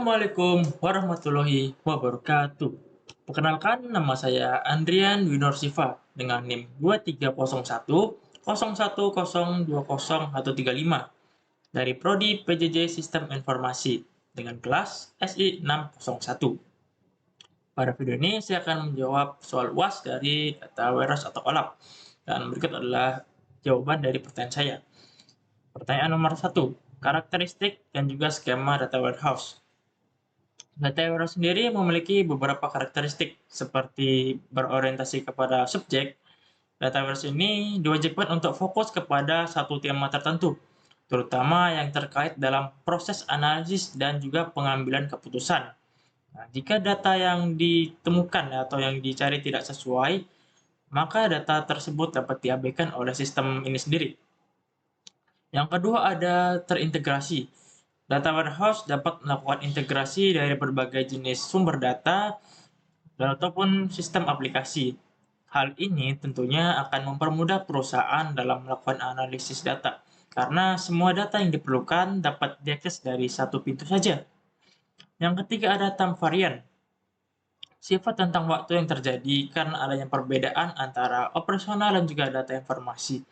Assalamualaikum warahmatullahi wabarakatuh. Perkenalkan, nama saya Andrian Winorsiva dengan NIM 2301 dari Prodi PJJ Sistem Informasi dengan kelas SI 601. Pada video ini saya akan menjawab soal UAS dari data warehouse atau OLAP. Dan berikut adalah jawaban dari pertanyaan saya. Pertanyaan nomor 1, karakteristik dan juga skema data warehouse. Data warehouse sendiri memiliki beberapa karakteristik seperti berorientasi kepada subjek. Data warehouse ini diwajibkan untuk fokus kepada satu tema tertentu, terutama yang terkait dalam proses analisis dan juga pengambilan keputusan. Nah, jika data yang ditemukan atau yang dicari tidak sesuai, maka data tersebut dapat diabaikan oleh sistem ini sendiri. Yang kedua ada terintegrasi. Data warehouse dapat melakukan integrasi dari berbagai jenis sumber data ataupun sistem aplikasi. Hal ini tentunya akan mempermudah perusahaan dalam melakukan analisis data, karena semua data yang diperlukan dapat diakses dari satu pintu saja. Yang ketiga ada time variant. Sifat tentang waktu yang terjadi karena adanya perbedaan antara operasional dan juga data informasi.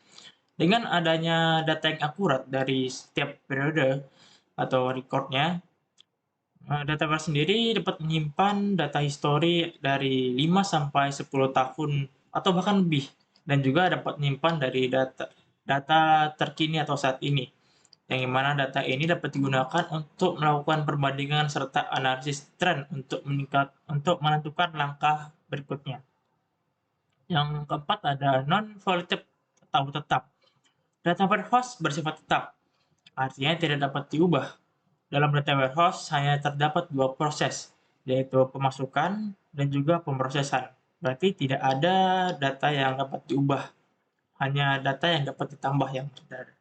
Dengan adanya data yang akurat dari setiap periode atau recordnya, Dataverse sendiri dapat menyimpan data histori dari 5 sampai 10 tahun atau bahkan lebih, dan juga dapat menyimpan dari data terkini atau saat ini, yang mana data ini dapat digunakan untuk melakukan perbandingan serta analisis tren untuk menentukan langkah berikutnya. Yang keempat ada non-volatility atau tetap. Data warehouse bersifat tetap, artinya tidak dapat diubah. Dalam data warehouse hanya terdapat dua proses, yaitu pemasukan dan juga pemrosesan. Berarti tidak ada data yang dapat diubah, hanya data yang dapat ditambah yang benar.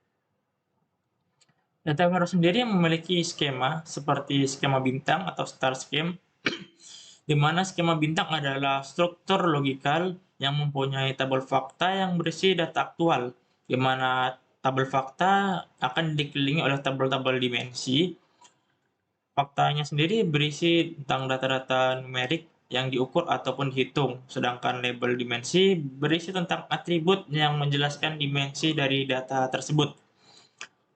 Data warehouse sendiri memiliki skema seperti skema bintang atau star scheme, di mana skema bintang adalah struktur logikal yang mempunyai tabel fakta yang berisi data aktual, di mana tabel fakta akan dikelilingi oleh tabel-tabel dimensi. Faktanya sendiri berisi tentang data-data numerik yang diukur ataupun dihitung, sedangkan label dimensi berisi tentang atribut yang menjelaskan dimensi dari data tersebut.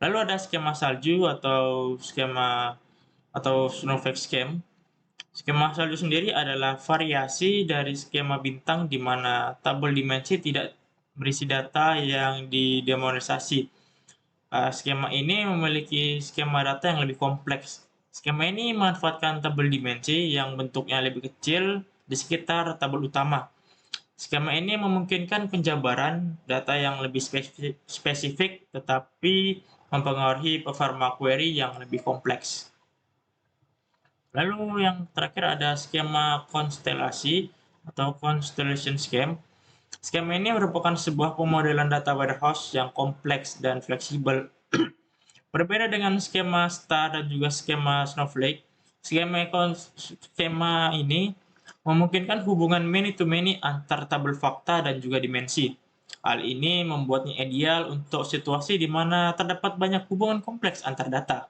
Lalu ada skema salju atau snowflake scheme. Skema salju sendiri adalah variasi dari skema bintang di mana tabel dimensi tidak berisi data yang didemonisasi. Skema ini memiliki skema data yang lebih kompleks. Skema ini memanfaatkan tabel dimensi yang bentuknya lebih kecil di sekitar tabel utama. Skema ini memungkinkan penjabaran data yang lebih spesifik tetapi mempengaruhi performa query yang lebih kompleks. Lalu yang terakhir ada skema konstelasi atau constellation scheme. Skema ini merupakan sebuah pemodelan data warehouse yang kompleks dan fleksibel. Berbeda dengan skema star dan juga skema snowflake, skema ini memungkinkan hubungan many-to-many antar tabel fakta dan juga dimensi. Hal ini membuatnya ideal untuk situasi di mana terdapat banyak hubungan kompleks antar data.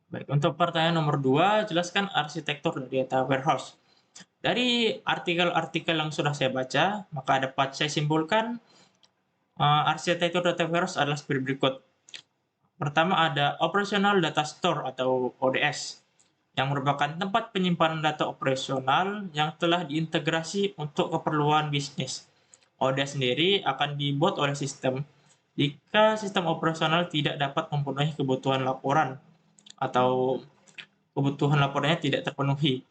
Baik, untuk pertanyaan nomor 2, jelaskan arsitektur dari data warehouse. Dari artikel-artikel yang sudah saya baca, maka dapat saya simpulkan arsitektur data warehouse adalah seperti berikut. Pertama ada Operational Data Store atau ODS, yang merupakan tempat penyimpanan data operasional yang telah diintegrasi untuk keperluan bisnis. ODS sendiri akan dibuat oleh sistem jika sistem operasional tidak dapat memenuhi kebutuhan laporan atau kebutuhan laporannya tidak terpenuhi.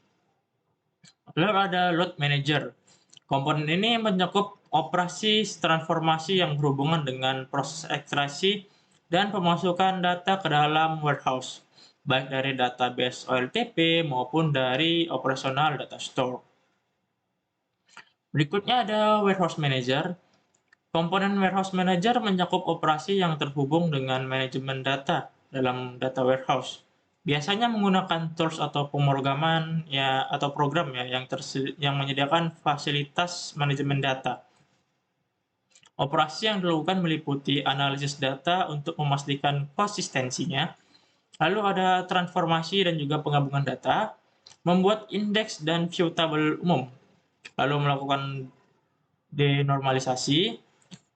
Lalu ada Load Manager. Komponen ini mencakup operasi transformasi yang berhubungan dengan proses ekstraksi dan pemasukan data ke dalam warehouse, baik dari database OLTP maupun dari operational data store. Berikutnya ada Warehouse Manager. Komponen Warehouse Manager mencakup operasi yang terhubung dengan manajemen data dalam data warehouse. Biasanya menggunakan tools atau pemrograman atau program yang menyediakan fasilitas manajemen data. Operasi yang dilakukan meliputi analisis data untuk memastikan konsistensinya, Lalu ada transformasi dan juga penggabungan data, membuat indeks dan view tabel umum, lalu melakukan denormalisasi,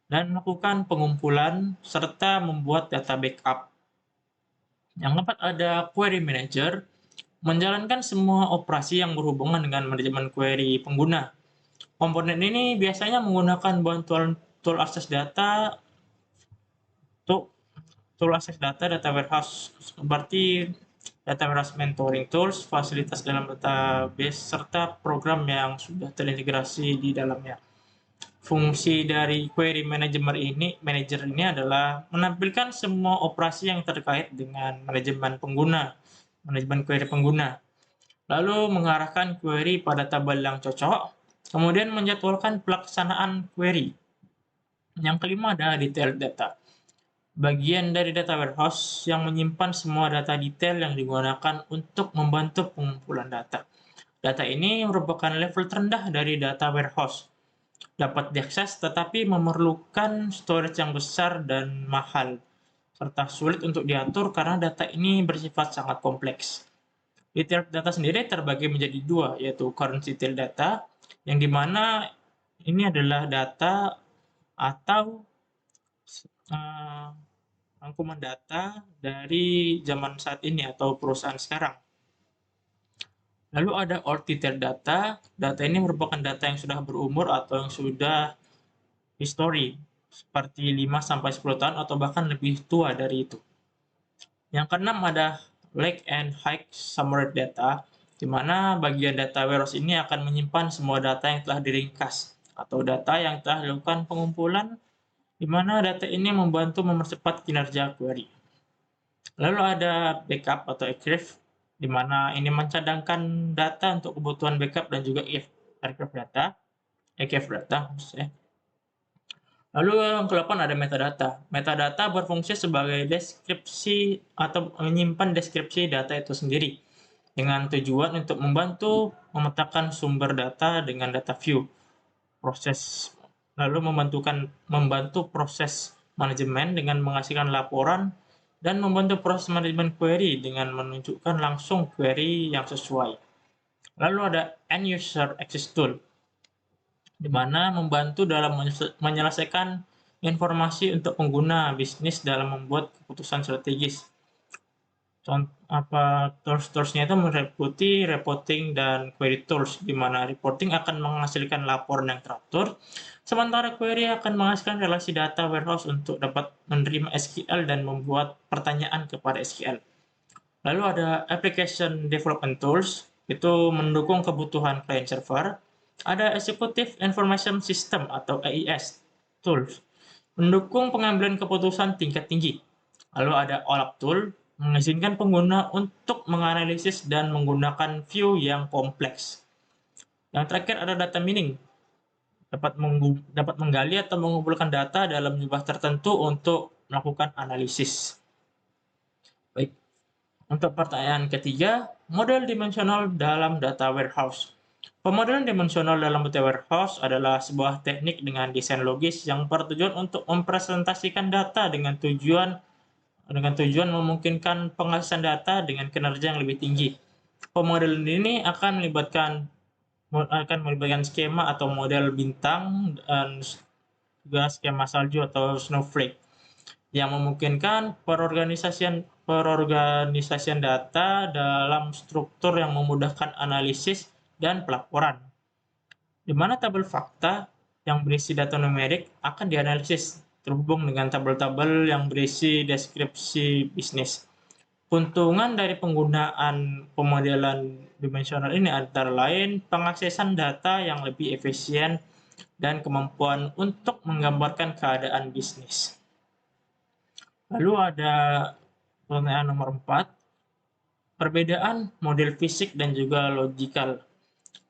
dan melakukan pengumpulan serta membuat data backup. Yang keempat ada query manager, menjalankan semua operasi yang berhubungan dengan manajemen query pengguna. Komponen ini biasanya menggunakan bantuan tool akses data untuk tool akses data warehouse seperti data warehouse mentoring tools, fasilitas dalam database, serta program yang sudah terintegrasi di dalamnya. Fungsi dari query manager ini adalah menampilkan semua operasi yang terkait dengan manajemen query pengguna, lalu mengarahkan query pada tabel yang cocok, kemudian menjadwalkan pelaksanaan query. Yang kelima ada detailed data, bagian dari data warehouse yang menyimpan semua data detail yang digunakan untuk membantu pengumpulan data. Data ini merupakan level terendah dari data warehouse, dapat diakses tetapi memerlukan storage yang besar dan mahal, serta sulit untuk diatur karena data ini bersifat sangat kompleks. Detailed data sendiri terbagi menjadi dua, yaitu current detail data, yang dimana ini adalah data atau uh, rangkuman data dari zaman saat ini atau perusahaan sekarang. Lalu ada old detailed data. Data ini merupakan data yang sudah berumur atau yang sudah history, seperti 5-10 tahun atau bahkan lebih tua dari itu. Yang keenam ada lake and high summary data, di mana bagian data warehouse ini akan menyimpan semua data yang telah diringkas atau data yang telah dilakukan pengumpulan, di mana data ini membantu mempercepat kinerja query. Lalu ada backup atau archive, di mana ini mencadangkan data untuk kebutuhan backup dan juga archive data maksudnya. Lalu yang ke-8 ada metadata. Metadata berfungsi sebagai deskripsi atau menyimpan deskripsi data itu sendiri dengan tujuan untuk membantu memetakan sumber data dengan data view, lalu membantu proses manajemen dengan menghasilkan laporan dan membantu proses manajemen query dengan menunjukkan langsung query yang sesuai. Lalu ada end user access tool, di mana membantu dalam menyelesaikan informasi untuk pengguna bisnis dalam membuat keputusan strategis. Tools-toolsnya itu meliputi reporting dan query tools, di mana reporting akan menghasilkan laporan yang teratur, sementara query akan menghasilkan relasi data warehouse untuk dapat menerima SQL dan membuat pertanyaan kepada SQL. Lalu ada application development tools, itu mendukung kebutuhan client server. Ada executive information system atau AIS tools, mendukung pengambilan keputusan tingkat tinggi. Lalu ada OLAP tool, mengizinkan pengguna untuk menganalisis dan menggunakan view yang kompleks. Yang terakhir ada data mining, dapat menggali atau mengumpulkan data dalam jumlah tertentu untuk melakukan analisis. Baik, untuk pertanyaan ketiga, model dimensional dalam data warehouse. Pemodelan dimensional dalam data warehouse adalah sebuah teknik dengan desain logis yang bertujuan untuk mempresentasikan data dengan tujuan memungkinkan pengaksesan data dengan kinerja yang lebih tinggi. Pemodelan ini akan melibatkan skema atau model bintang dan juga skema salju atau snowflake yang memungkinkan perorganisasian data dalam struktur yang memudahkan analisis dan pelaporan, di mana tabel fakta yang berisi data numerik akan dianalisis terhubung dengan tabel-tabel yang berisi deskripsi bisnis. Keuntungan dari penggunaan pemodelan dimensional ini antara lain pengaksesan data yang lebih efisien dan kemampuan untuk menggambarkan keadaan bisnis. Lalu ada pertanyaan nomor 4, perbedaan model fisik dan juga logikal.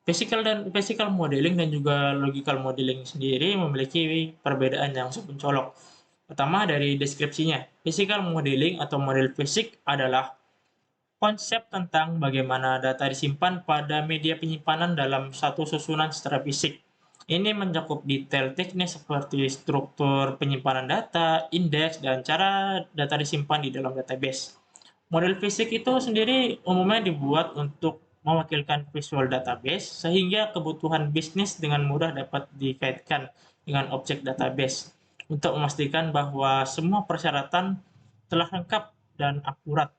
Physical modeling dan juga logical modeling sendiri memiliki perbedaan yang cukup mencolok. Pertama dari deskripsinya. Physical modeling atau model fisik adalah konsep tentang bagaimana data disimpan pada media penyimpanan dalam satu susunan secara fisik. Ini mencakup detail teknis seperti struktur penyimpanan data, indeks, dan cara data disimpan di dalam database. Model fisik itu sendiri umumnya dibuat untuk mewakilkan visual database sehingga kebutuhan bisnis dengan mudah dapat dikaitkan dengan objek database untuk memastikan bahwa semua persyaratan telah lengkap dan akurat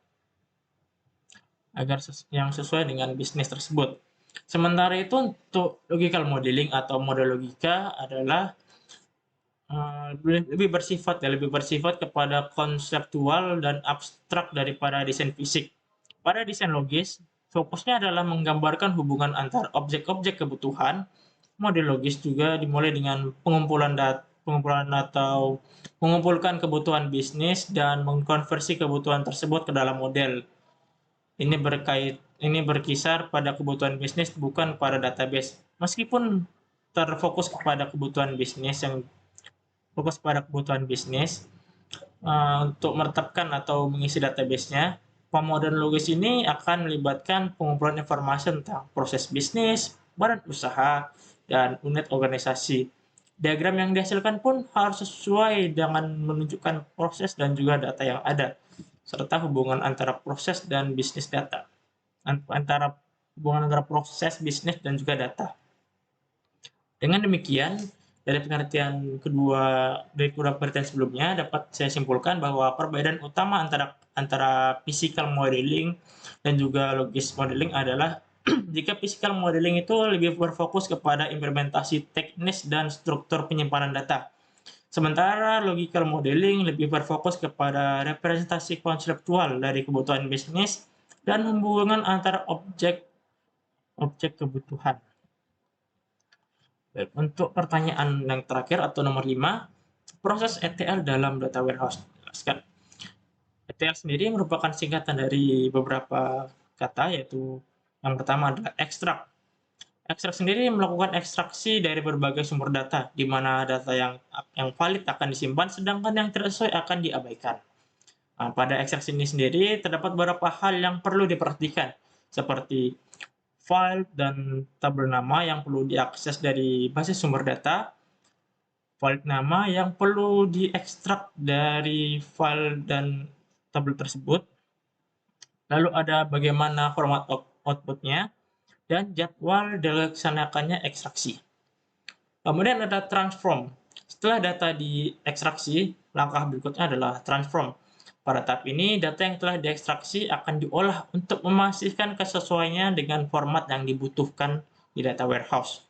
agar yang sesuai dengan bisnis tersebut. Sementara itu untuk logical modeling atau model logika adalah lebih bersifat kepada konseptual dan abstrak daripada desain fisik. Pada desain logis, fokusnya adalah menggambarkan hubungan antar objek-objek kebutuhan. Model logis juga dimulai dengan pengumpulan atau mengumpulkan kebutuhan bisnis dan mengkonversi kebutuhan tersebut ke dalam model. Ini berkisar pada kebutuhan bisnis bukan pada database. Meskipun terfokus kepada kebutuhan bisnis yang fokus pada kebutuhan bisnis untuk menetapkan atau mengisi database-nya. Pemodern logis ini akan melibatkan pengumpulan informasi tentang proses bisnis, badan usaha, dan unit organisasi. Diagram yang dihasilkan pun harus sesuai dengan menunjukkan proses dan juga data yang ada, serta hubungan antara proses dan bisnis data. Hubungan antara proses, bisnis, dan juga data. Dengan demikian, dari kedua pengertian sebelumnya dapat saya simpulkan bahwa perbedaan utama antara physical modeling dan juga logis modeling adalah jika physical modeling itu lebih berfokus kepada implementasi teknis dan struktur penyimpanan data. Sementara logical modeling lebih berfokus kepada representasi konseptual dari kebutuhan bisnis dan hubungan antara objek kebutuhan. Baik, untuk pertanyaan yang terakhir atau nomor 5, proses ETL dalam data warehouse. Jelaskan. ETL sendiri merupakan singkatan dari beberapa kata, yaitu yang pertama adalah extract. Extract sendiri melakukan ekstraksi dari berbagai sumber data, di mana data yang valid akan disimpan, sedangkan yang tidak sesuai akan diabaikan. Nah, pada ekstraksi ini sendiri terdapat beberapa hal yang perlu diperhatikan, seperti file dan tabel nama yang perlu diakses dari basis sumber data, file nama yang perlu diekstrak dari file dan tabel tersebut, lalu ada bagaimana format outputnya, dan jadwal dilaksanakannya ekstraksi. Kemudian ada transform. Setelah data diekstraksi, langkah berikutnya adalah transform. Pada tahap ini, data yang telah diekstraksi akan diolah untuk memastikan kesesuaiannya dengan format yang dibutuhkan di data warehouse.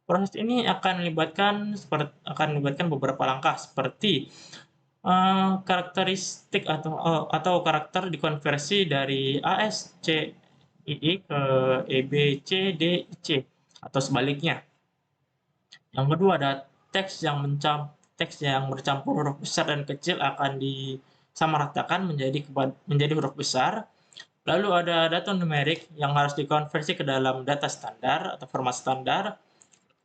Proses ini akan melibatkan beberapa langkah seperti karakteristik atau karakter dikonversi dari ASCII ke EBCDIC atau sebaliknya. Yang kedua ada teks yang bercampur huruf besar dan kecil akan disamaratakan menjadi huruf besar. Lalu ada data numerik yang harus dikonversi ke dalam data standar atau format standar.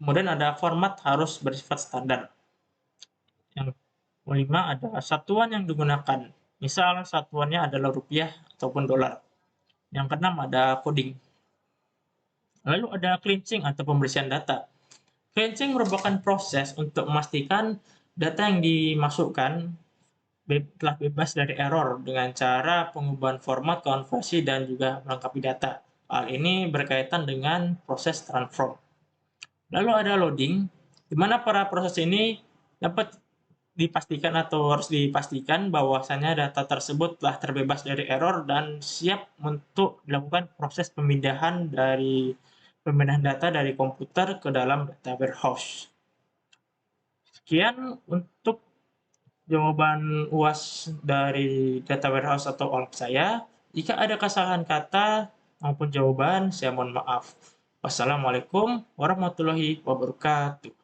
Kemudian ada format harus bersifat standar. Yang kelima ada satuan yang digunakan. Misal satuannya adalah rupiah ataupun dolar. Yang keenam ada coding. Lalu ada cleansing atau pembersihan data. Cleansing merupakan proses untuk memastikan data yang dimasukkan telah bebas dari error dengan cara pengubahan format, konversi, dan juga melengkapi data. Hal ini berkaitan dengan proses transform. Lalu ada loading, di mana pada proses ini dapat dipastikan atau harus dipastikan bahwasannya data tersebut telah terbebas dari error dan siap untuk dilakukan proses pemindahan data dari komputer ke dalam data warehouse. Sekian untuk jawaban UAS dari data warehouse atau OLAP saya. Jika ada kesalahan kata maupun jawaban, saya mohon maaf. Wassalamualaikum warahmatullahi wabarakatuh.